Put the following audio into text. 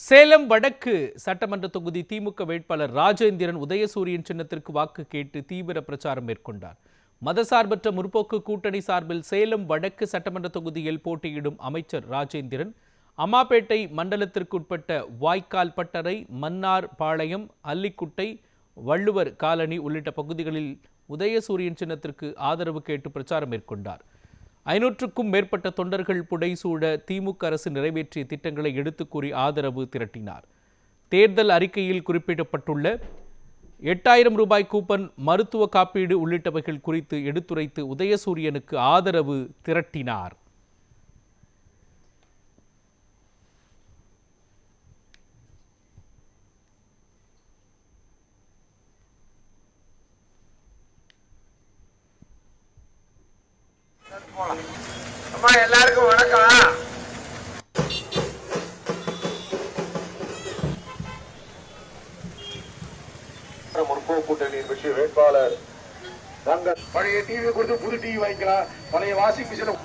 சேலம் வடக்கு சட்டமன்ற தொகுதி திமுக வேட்பாளர் ராஜேந்திரன் உதயசூரியன் சின்னத்திற்கு வாக்கு கேட்டு தீவிர பிரச்சாரம் மேற்கொண்டார். மதசார்பற்ற முற்போக்கு கூட்டணி சார்பில் சேலம் வடக்கு சட்டமன்ற தொகுதியில் போட்டியிடும் அமைச்சர் ராஜேந்திரன் அம்மாப்பேட்டை மண்டலத்திற்குட்பட்ட வாய்க்கால் பட்டறை, மன்னார் பாளையம், அல்லிக்குட்டை, வள்ளுவர் காலனி உள்ளிட்ட பகுதிகளில் உதயசூரியன் சின்னத்திற்கு ஆதரவு கேட்டு பிரச்சாரம் மேற்கொண்டார். 500க்கும் மேற்பட்ட தொண்டர்கள் புடைசூழ திமுக அரசு நிறைவேற்றிய திட்டங்களை எடுத்துக் கூறி ஆதரவு திரட்டினார். தேர்தல் அறிக்கையில் குறிப்பிடப்பட்டுள்ள 8000 ரூபாய் கூப்பன், மருத்துவ காப்பீடு உள்ளிட்டவைகள் குறித்து எடுத்துரைத்து உதயசூரியனுக்கு ஆதரவு திரட்டினார். அம்மா எல்லாருக்கும் வணக்கம். முற்போக்கு கூட்டணியின் வெற்றி வேட்பாளர் பழைய டிவி கொடுத்து புது டிவி வாங்கிக்கலாம், பழைய வாஷிங் மிஷின்